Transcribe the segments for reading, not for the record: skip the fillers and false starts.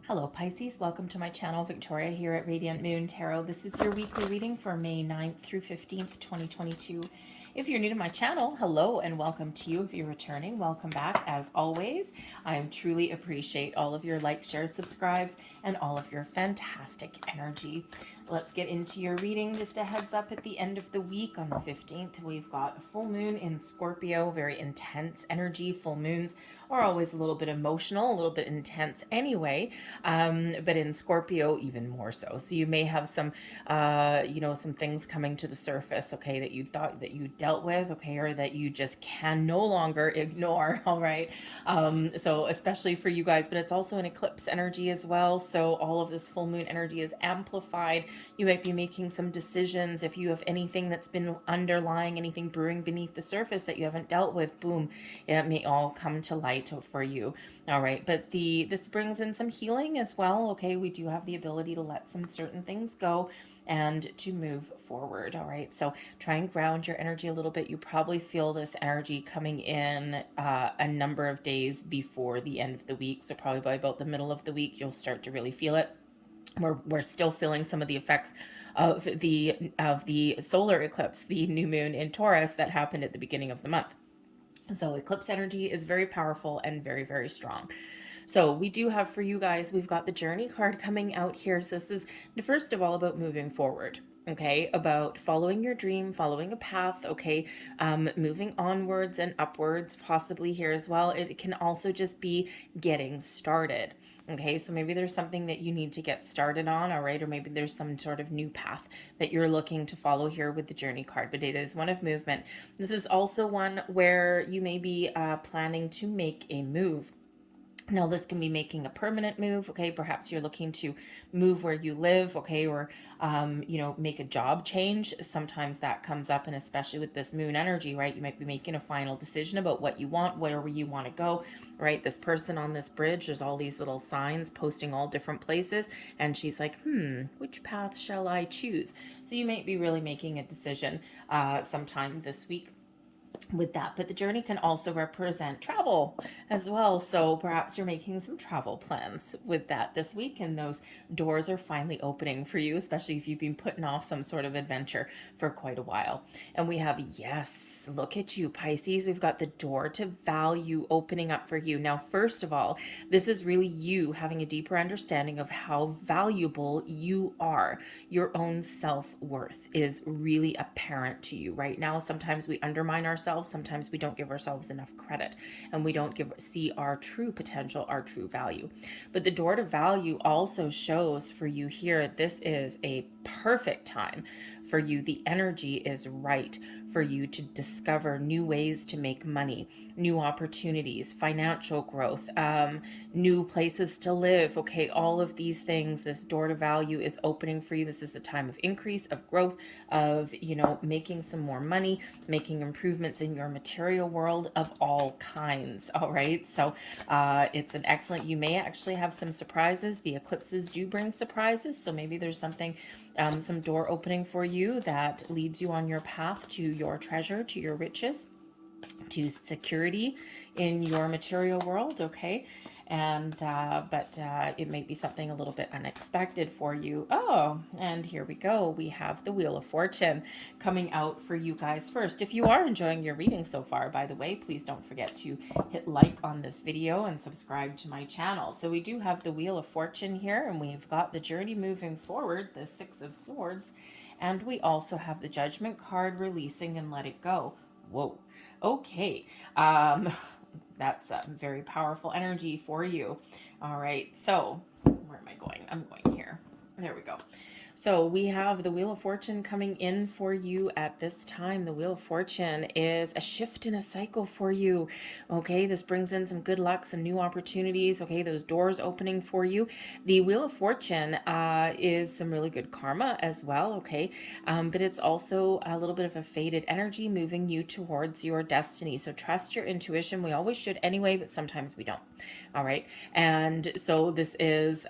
Hello Pisces, welcome to my channel. Victoria here at Radiant Moon Tarot. This is your weekly reading for May 9th through 15th, 2022. If you're new to my channel, hello and welcome to you. If you're returning, welcome back. As always, I truly appreciate all of your likes, shares, subscribes, and all of your fantastic energy. Let's get into your reading. Just a heads up, at the end of the week on the 15th, we've got a full moon in Scorpio, very intense energy. Full moons are always a little bit emotional, a little bit intense anyway, but in Scorpio even more so. So you may have some, some things coming to the surface, okay, that you thought that you dealt with, okay, or that you just can no longer ignore, all right? So especially for you guys, but it's also an eclipse energy as well. So all of this full moon energy is amplified. You might be making some decisions. If you have anything that's been underlying, anything brewing beneath the surface that you haven't dealt with, boom, it may all come to light for you. All right, but this brings in some healing as well. Okay, we do have the ability to let some certain things go and to move forward. All right, so try and ground your energy a little bit. You probably feel this energy coming in a number of days before the end of the week. So probably by about the middle of the week, you'll start to really feel it. We're still feeling some of the effects of the solar eclipse, the new moon in Taurus that happened at the beginning of the month. So eclipse energy is very powerful and very, very strong. So we do have for you guys, we've got the journey card coming out here. So this is first of all about moving forward. Okay, about following your dream, following a path, okay, moving onwards and upwards, possibly here as well. It can also just be getting started. Okay, so maybe there's something that you need to get started on, all right, or maybe there's some sort of new path that you're looking to follow here with the journey card, but it is one of movement. This is also one where you may be planning to make a move. Now, this can be making a permanent move, okay? Perhaps you're looking to move where you live, okay? Or, make a job change. Sometimes that comes up, and especially with this moon energy, right? You might be making a final decision about what you want, where you want to go, right? This person on this bridge, there's all these little signs posting all different places, and she's like, which path shall I choose? So you might be really making a decision sometime this week with that. But the journey can also represent travel as well. So perhaps you're making some travel plans with that this week, and those doors are finally opening for you, especially if you've been putting off some sort of adventure for quite a while. And we have, yes, look at you, Pisces. We've got the door to value opening up for you. Now, first of all, this is really you having a deeper understanding of how valuable you are. Your own self-worth is really apparent to you right now. Sometimes we undermine ourselves. Sometimes we don't give ourselves enough credit, and we don't see our true potential, our true value. But the door to value also shows for you here, this is a perfect time for you. The energy is right for you to discover new ways to make money, new opportunities, financial growth, new places to live. Okay, all of these things, this door to value is opening for you. This is a time of increase, of growth, of, making some more money, making improvements in your material world of all kinds. All right, so it's an excellent, you may actually have some surprises. The eclipses do bring surprises, so maybe there's something, some door opening for you that leads you on your path to your treasure, to your riches, to security in your material world. Okay, and but it may be something a little bit unexpected for you. Oh, and here we go, we have the Wheel of Fortune coming out for you guys first. If you are enjoying your reading so far, by the way, please don't forget to hit like on this video and subscribe to my channel. So we do have the Wheel of Fortune here, and we've got the journey moving forward, the Six of Swords, and we also have the Judgment card, releasing and let it go. Whoa, okay. That's a very powerful energy for you. All right, so where am I going? I'm going here. There we go. So we have the Wheel of Fortune coming in for you at this time. The Wheel of Fortune is a shift in a cycle for you. Okay, this brings in some good luck, some new opportunities. Okay, those doors opening for you. The Wheel of Fortune is some really good karma as well. Okay, but it's also a little bit of a faded energy moving you towards your destiny. So trust your intuition. We always should anyway, but sometimes we don't. All right, and so this is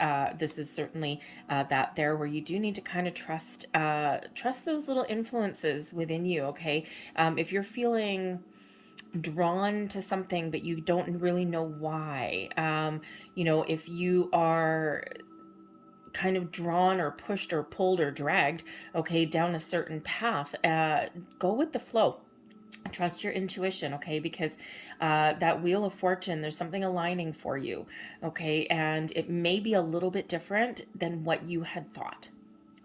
certainly that there where you do need to kind of trust those little influences within you. Okay, if you're feeling drawn to something, but you don't really know why. If you are kind of drawn or pushed or pulled or dragged, okay, down a certain path, go with the flow. Trust your intuition, okay? Because that wheel of fortune, there's something aligning for you, okay? And it may be a little bit different than what you had thought.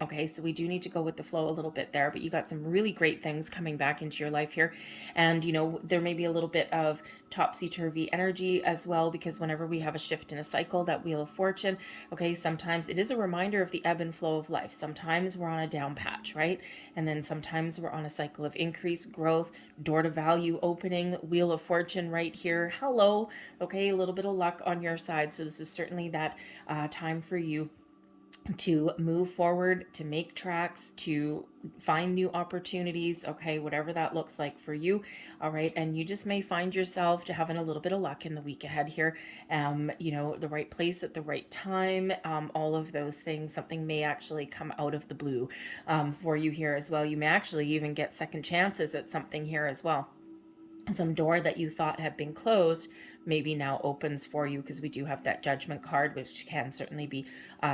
Okay, so we do need to go with the flow a little bit there, but you got some really great things coming back into your life here. And, there may be a little bit of topsy-turvy energy as well, because whenever we have a shift in a cycle, that wheel of fortune, okay, sometimes it is a reminder of the ebb and flow of life. Sometimes we're on a down patch, right? And then sometimes we're on a cycle of increase, growth, door to value opening, wheel of fortune right here. Hello, okay, a little bit of luck on your side. So this is certainly that time for you to move forward, to make tracks, to find new opportunities, okay, whatever that looks like for you. All right, and you just may find yourself to having a little bit of luck in the week ahead here. The right place at the right time, all of those things. Something may actually come out of the blue for you here as well. You may actually even get second chances at something here as well. Some door that you thought had been closed maybe now opens for you, because we do have that Judgment card, which can certainly be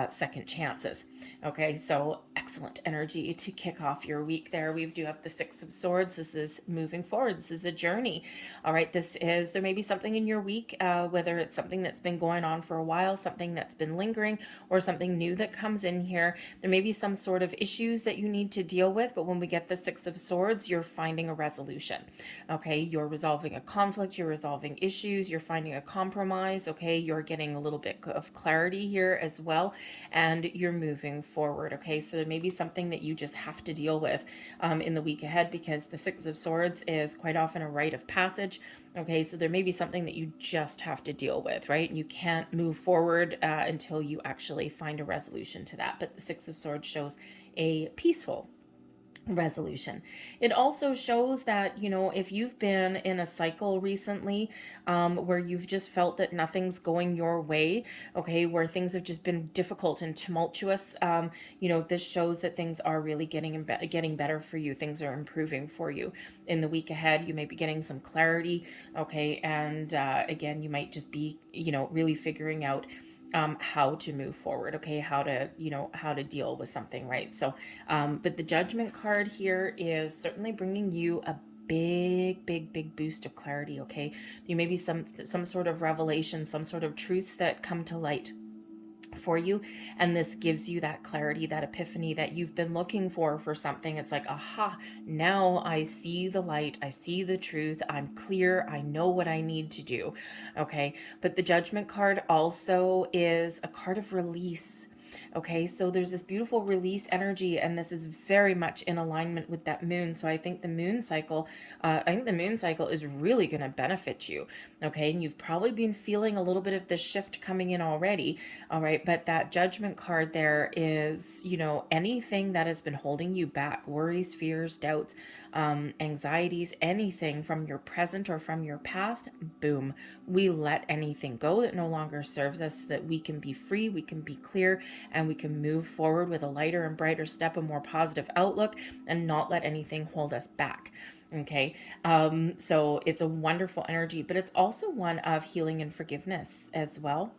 second chances. Okay, so excellent energy to kick off your week there. We do have the Six of Swords. This is moving forward. This is a journey. All right, there may be something in your week, whether it's something that's been going on for a while, something that's been lingering, or something new that comes in here. There may be some sort of issues that you need to deal with, but when we get the Six of Swords, you're finding a resolution. Okay, you're resolving a conflict, you're resolving issues, you're finding a compromise, okay, you're getting a little bit of clarity here as well, and you're moving forward, okay? So there may be something that you just have to deal with in the week ahead, because the Six of Swords is quite often a rite of passage, okay? So there may be something that you just have to deal with, right? And you can't move forward until you actually find a resolution to that. But the Six of Swords shows a peaceful resolution. It also shows that, if you've been in a cycle recently where you've just felt that nothing's going your way, okay, where things have just been difficult and tumultuous, this shows that things are really getting better for you. Things are improving for you in the week ahead. You may be getting some clarity, okay, and again, you might just be, really figuring out how to move forward, okay, how to deal with something, right? So but the Judgment card here is certainly bringing you a big boost of clarity, okay? You may be some sort of revelation, some sort of truths that come to light for you, and this gives you that clarity, that epiphany that you've been looking for something. It's like, aha, now I see the light, I see the truth, I'm clear, I know what I need to do, okay? But the Judgment card also is a card of release. Okay, so there's this beautiful release energy, and this is very much in alignment with that moon. So I think the moon cycle is really going to benefit you. Okay, and you've probably been feeling a little bit of this shift coming in already. All right, but that Judgment card there is, anything that has been holding you back, worries, fears, doubts, anxieties, anything from your present or from your past, boom, we let anything go that no longer serves us, so that we can be free, we can be clear, and we can move forward with a lighter and brighter step, a more positive outlook, and not let anything hold us back. Okay, so it's a wonderful energy, but it's also one of healing and forgiveness as well.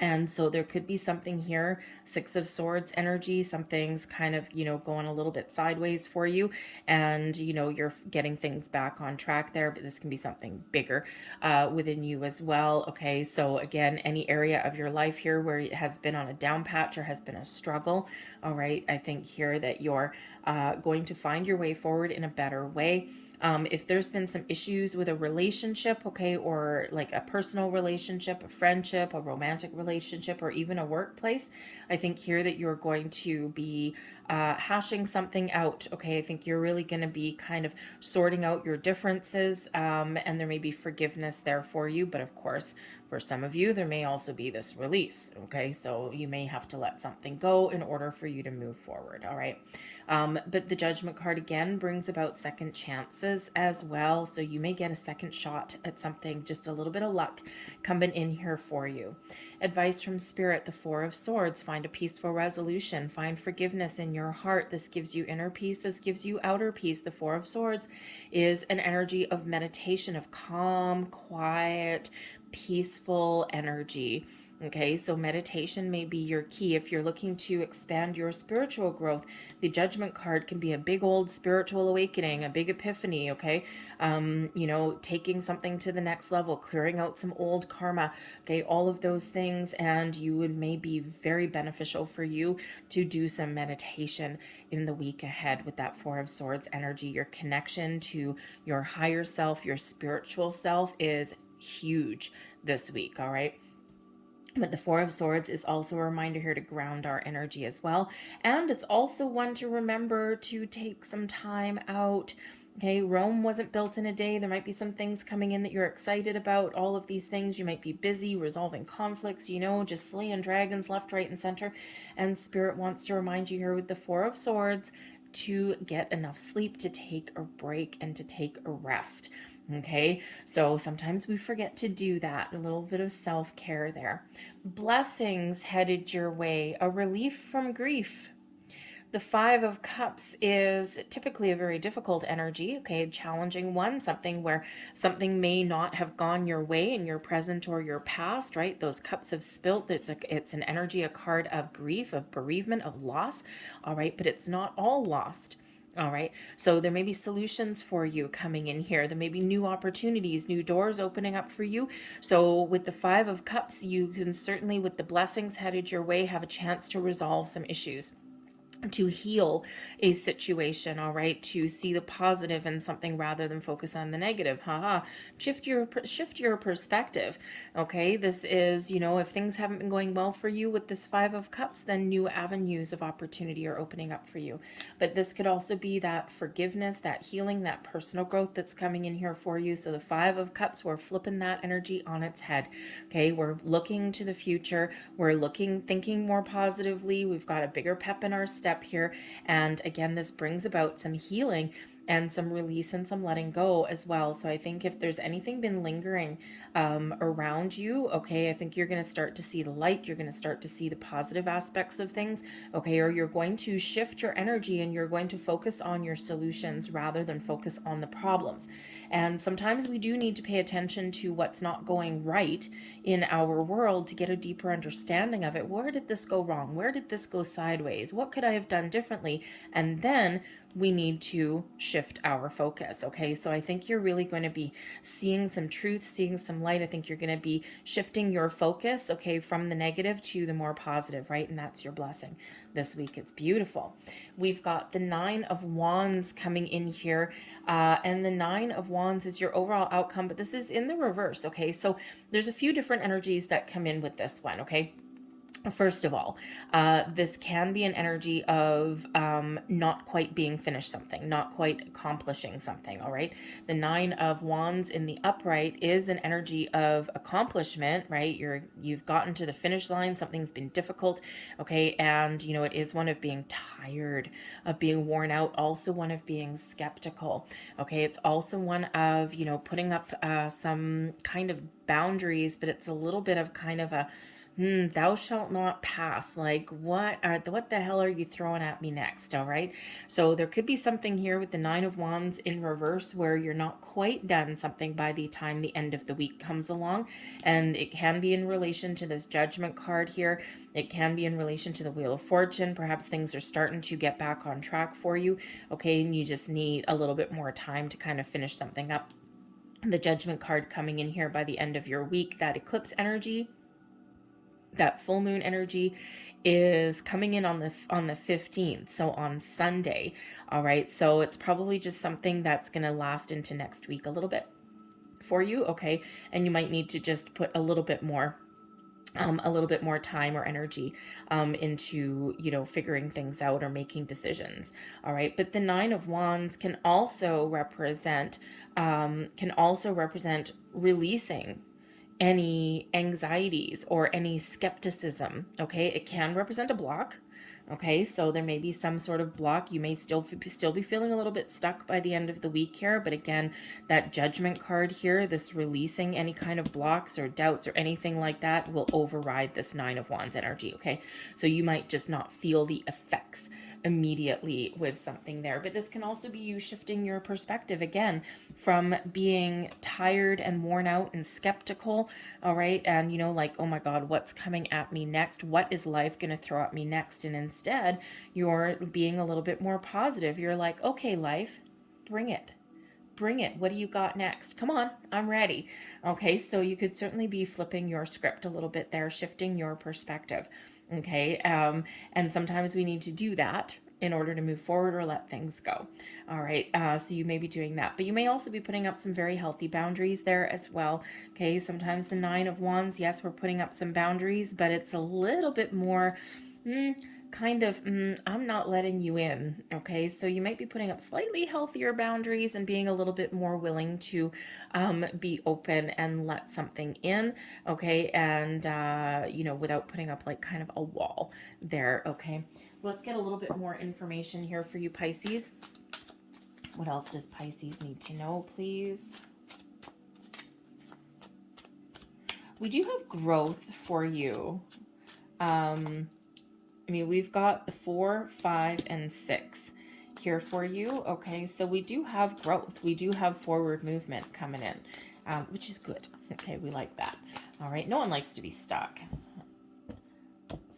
And so there could be something here, Six of Swords energy, something's kind of, going a little bit sideways for you, and, you're getting things back on track there, but this can be something bigger within you as well. Okay, so again, any area of your life here where it has been on a down patch or has been a struggle, all right, I think here that you're going to find your way forward in a better way. If there's been some issues with a relationship, okay, or like a personal relationship, a friendship, a romantic relationship, or even a workplace, I think here that you're going to be hashing something out, okay? I think you're really going to be kind of sorting out your differences, and there may be forgiveness there for you, but of course, for some of you, there may also be this release, okay? So you may have to let something go in order for you to move forward, all right? But the Judgment card again brings about second chances as well. So you may get a second shot at something, just a little bit of luck coming in here for you. Advice from Spirit, the Four of Swords, find a peaceful resolution, find forgiveness in your heart. This gives you inner peace. This gives you outer peace. The Four of Swords is an energy of meditation, of calm, quiet, peaceful energy. Okay, so meditation may be your key. If you're looking to expand your spiritual growth, the Judgment card can be a big old spiritual awakening, a big epiphany, okay? Taking something to the next level, clearing out some old karma, okay? All of those things, and it may be very beneficial for you to do some meditation in the week ahead with that Four of Swords energy. Your connection to your higher self, your spiritual self is huge this week, all right? But the Four of Swords is also a reminder here to ground our energy as well. And it's also one to remember to take some time out. Okay, Rome wasn't built in a day. There might be some things coming in that you're excited about. All of these things, you might be busy resolving conflicts, just slaying dragons left, right, and center. And Spirit wants to remind you here with the Four of Swords to get enough sleep, to take a break, and to take a rest. Okay, so sometimes we forget to do that. A little bit of self-care there. Blessings headed your way, a relief from grief. The Five of Cups is typically a very difficult energy, okay, a challenging one, something where something may not have gone your way in your present or your past, right? Those cups have spilt. It's an energy, a card of grief, of bereavement, of loss, all right, but it's not all lost. All right, so there may be solutions for you coming in here. There may be new opportunities, new doors opening up for you. So with the Five of Cups, you can certainly, with the blessings headed your way, have a chance to resolve some issues, to heal a situation, all right, to see the positive in something rather than focus on the negative. Shift your perspective. Okay, this is, if things haven't been going well for you with this Five of Cups, then new avenues of opportunity are opening up for you. But this could also be that forgiveness, that healing, that personal growth that's coming in here for you. So the Five of Cups, we're flipping that energy on its head. Okay, we're looking to the future. We're thinking more positively. We've got a bigger pep in our step here. And again, this brings about some healing and some release and some letting go as well. So I think if there's anything been lingering around you, okay, I think you're going to start to see the light. You're going to start to see the positive aspects of things, okay, or you're going to shift your energy and you're going to focus on your solutions rather than focus on the problems. And sometimes we do need to pay attention to what's not going right in our world to get a deeper understanding of it. Where did this go wrong? Where did this go sideways? What could I have done differently? And then we need to shift our focus. Okay, so I think you're really going to be seeing some truth, seeing some light. I think you're going to be shifting your focus, okay, from the negative to the more positive, right? And that's your blessing this week. It's beautiful. We've got the Nine of Wands coming in here, and the Nine of Wands is your overall outcome, but this is in the reverse. Okay, so there's a few different energies that come in with this one. Okay, first of all, this can be an energy of not quite being finished something, not quite accomplishing something, all right? The Nine of Wands in the upright is an energy of accomplishment, right? You've gotten to the finish line, something's been difficult, okay? And, it is one of being tired, of being worn out, also one of being skeptical, okay? It's also one of, putting up some kind of boundaries, but it's a little bit of kind of a, thou shalt not pass. Like, what the hell are you throwing at me next? All right. So there could be something here with the Nine of Wands in reverse where you're not quite done something by the time the end of the week comes along. And it can be in relation to this Judgment card here. It can be in relation to the Wheel of Fortune. Perhaps things are starting to get back on track for you. Okay. And you just need a little bit more time to kind of finish something up. The Judgment card coming in here by the end of your week, that eclipse energy, that full moon energy is coming in on the 15th, so on Sunday. All right, so it's probably just something that's going to last into next week a little bit for you, okay? And you might need to just put a little bit more time or energy into figuring things out or making decisions. All right, but the Nine of Wands can also represent releasing any anxieties or any skepticism. Okay, it can represent a block. Okay, so there may be some sort of block. You may still be feeling a little bit stuck by the end of the week here, but again, that Judgment card here, this releasing any kind of blocks or doubts or anything like that will override this Nine of Wands energy. Okay, so you might just not feel the effects immediately with something there. But this can also be you shifting your perspective again from being tired and worn out and skeptical, all right, and like, oh my God, what's coming at me next? What is life going to throw at me next? And instead, you're being a little bit more positive. You're like, okay, life, bring it. Bring it. What do you got next? Come on, I'm ready. Okay, so you could certainly be flipping your script a little bit there, shifting your perspective. Okay, and sometimes we need to do that in order to move forward or let things go. All right, so you may be doing that, but you may also be putting up some very healthy boundaries there as well. Okay, sometimes the Nine of Wands, yes, we're putting up some boundaries, but it's a little bit more I'm not letting you in. Okay, so you might be putting up slightly healthier boundaries and being a little bit more willing to be open and let something in. Okay, and without putting up like kind of a wall there. Okay, let's get a little bit more information here for you, Pisces. What else does Pisces need to know, please? We do have growth for you. We've got the 4, 5, and 6 here for you. Okay, so we do have growth. We do have forward movement coming in, which is good. Okay, we like that. All right, no one likes to be stuck.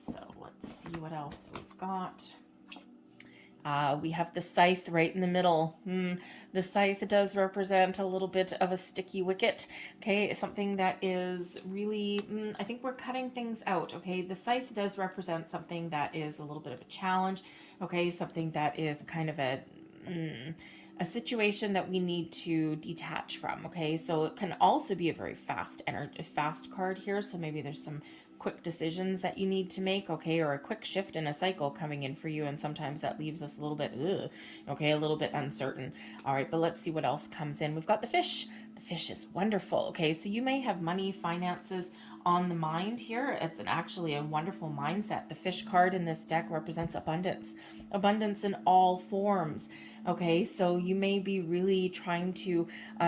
So let's see what else we've got. We have the scythe right in the middle. The scythe does represent a little bit of a sticky wicket. Okay, something that is really, I think we're cutting things out. Okay, the scythe does represent something that is a little bit of a challenge. Okay, something that is kind of a situation that we need to detach from. Okay, so it can also be a very fast card here. So maybe there's some quick decisions that you need to make, okay, or a quick shift in a cycle coming in for you, and sometimes that leaves us a little bit a little bit uncertain. All right, but let's see what else comes in. We've got the fish. The fish is wonderful. Okay, so you may have money, finances on the mind here. It's actually a wonderful mindset. The fish card in this deck represents abundance in all forms. Okay, so you may be really trying to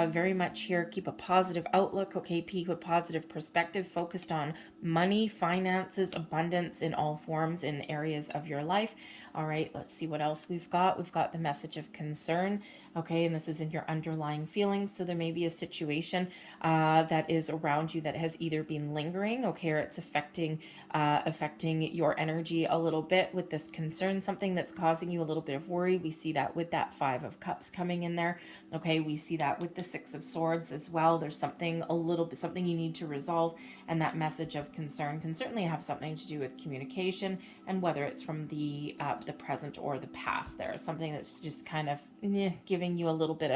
very much here keep a positive outlook, okay, keep a positive perspective, focused on money, finances, abundance in all forms in areas of your life. All right, let's see what else we've got. We've got the message of concern, okay, and this is in your underlying feelings. So there may be a situation that is around you that has either been lingering, okay, or it's affecting your energy a little bit with this concern, something that's causing you a little bit of worry. We see that with that 5 of Cups coming in there. Okay, we see that with the 6 of Swords as well. There's something you need to resolve, and that message of concern can certainly have something to do with communication, and whether it's from the present or the past. There is something that's just kind of giving you a little bit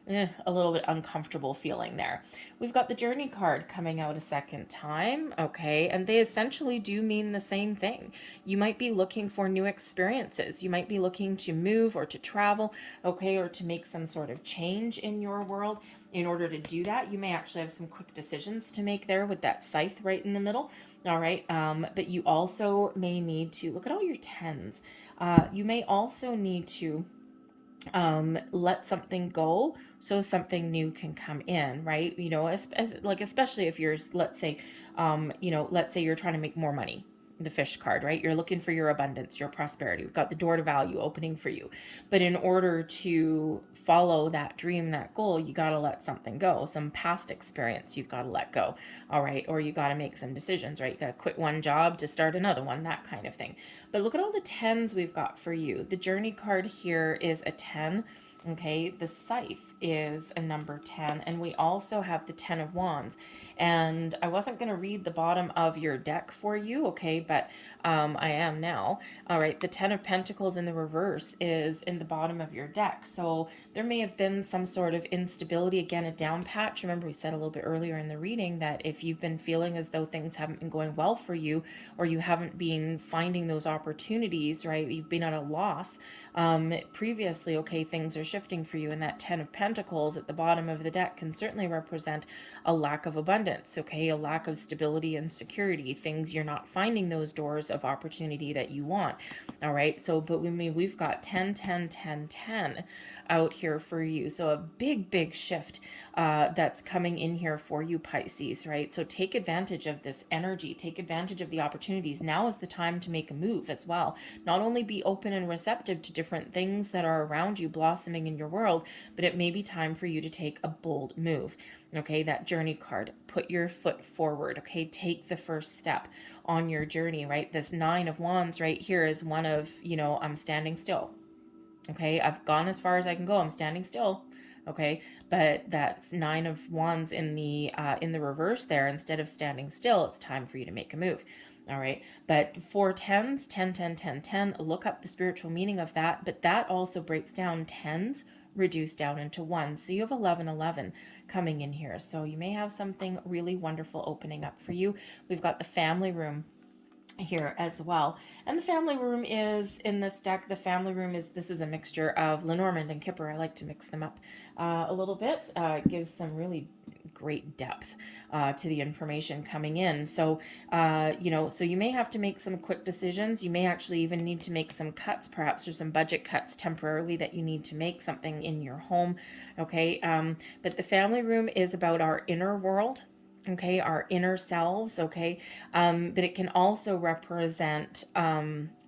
uncomfortable feeling there. We've got the Journey card coming out a second time, okay, and they essentially do mean the same thing. You might be looking for new experiences. You might be looking to move or to travel, okay, or to make some sort of change in your world. In order to do that, you may actually have some quick decisions to make there with that scythe right in the middle. All right, but you also may need to look at all your 10s. You may also need to let something go so something new can come in, right? Especially if you're, let's say you're trying to make more money, the fish card, right? You're looking for your abundance, your prosperity. We've got the door to value opening for you. But in order to follow that dream, that goal, you got to let something go. Some past experience you've got to let go. All right. Or you got to make some decisions, right? You got to quit one job to start another one, that kind of thing. But look at all the 10s we've got for you. The Journey card here is a 10. Okay, the scythe is a number 10, and we also have the 10 of Wands. And I wasn't going to read the bottom of your deck for you, okay, but I am now. All right, the 10 of Pentacles in the reverse is in the bottom of your deck. So there may have been some sort of instability, again, a down patch. Remember, we said a little bit earlier in the reading that if you've been feeling as though things haven't been going well for you, or you haven't been finding those opportunities, right, you've been at a loss, Previously, okay, things are shifting for you, and that 10 of Pentacles at the bottom of the deck can certainly represent a lack of abundance, okay, a lack of stability and security, things you're not finding those doors of opportunity that you want. All right, so but we've got 10, 10, 10, 10 out here for you. So a big shift that's coming in here for you, Pisces, right? So take advantage of this energy, take advantage of the opportunities. Now is the time to make a move as well. Not only be open and receptive to different things that are around you blossoming in your world, but it may be time for you to take a bold move. Okay, that journey card, put your foot forward. Okay, take the first step on your journey, right? This 9 of Wands right here is one of, I'm standing still. Okay, I've gone as far as I can go. I'm standing still. Okay, but that 9 of Wands in the reverse there, instead of standing still, it's time for you to make a move. All right, but 4 tens, 10, 10, 10, 10, look up the spiritual meaning of that, but that also breaks down tens reduced down into ones. So you have 11, 11 coming in here. So you may have something really wonderful opening up for you. We've got the family room here as well, and the family room is in this deck. The family room is a mixture of Lenormand and Kipper. I like to mix them up a little bit. It gives some really great depth to the information coming in. So so you may have to make some quick decisions. You may actually even need to make some cuts. Perhaps there's some budget cuts temporarily that you need to make something in your home. Okay, but the family room is about our inner world, okay, our inner selves, okay, but it can also represent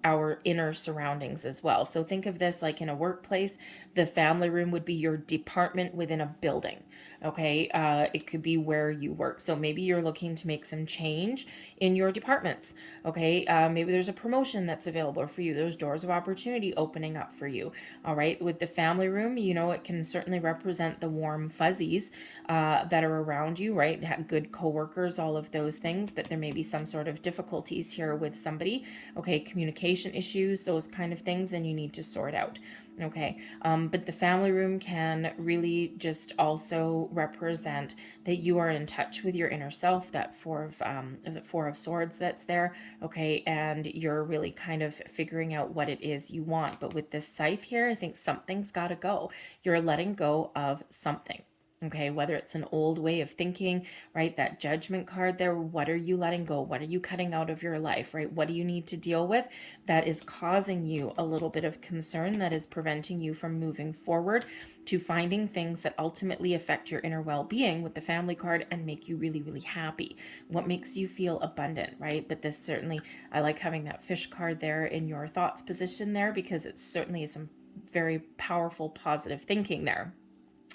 our inner surroundings as well. So think of this like in a workplace. The family room would be your department within a building, okay. It could be where you work. So maybe you're looking to make some change in your departments, okay. Maybe there's a promotion that's available for you. There's doors of opportunity opening up for you. All right, with the family room, it can certainly represent the warm fuzzies that are around you, right? Good coworkers, all of those things, but there may be some sort of difficulties here with somebody, okay, communication issues, those kind of things, and you need to sort out. Okay, but the family room can really just also represent that you are in touch with your inner self, that the 4 of Swords that's there, okay, and you're really kind of figuring out what it is you want. But with this scythe here, I think something's got to go. You're letting go of something. Okay, whether it's an old way of thinking, right? That Judgment card there, what are you letting go? What are you cutting out of your life, right? What do you need to deal with that is causing you a little bit of concern, that is preventing you from moving forward to finding things that ultimately affect your inner well-being with the family card and make you really, really happy? What makes you feel abundant, right? But this certainly, I like having that fish card there in your thoughts position there, because it certainly is some very powerful, positive thinking there.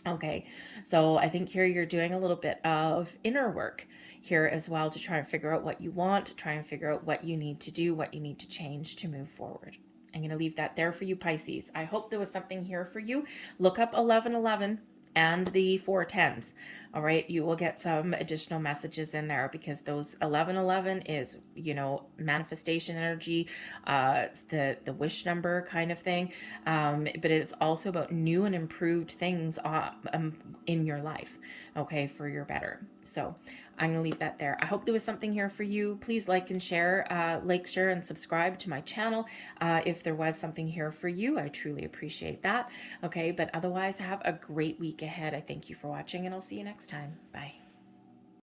Okay, so I think here you're doing a little bit of inner work here as well, to try and figure out what you want, to try and figure out what you need to do, what you need to change to move forward. I'm going to leave that there for you, Pisces. I hope there was something here for you. Look up 1111 and the 4 tens. All right, you will get some additional messages in there, because those 1111 is, manifestation energy, the wish number kind of thing, but it's also about new and improved things in your life, okay, for your better. So I'm gonna leave that there. I hope there was something here for you. Please like and share, share and subscribe to my channel if there was something here for you. I truly appreciate that. Okay, but otherwise, have a great week ahead. I thank you for watching, and I'll see you next time. Bye.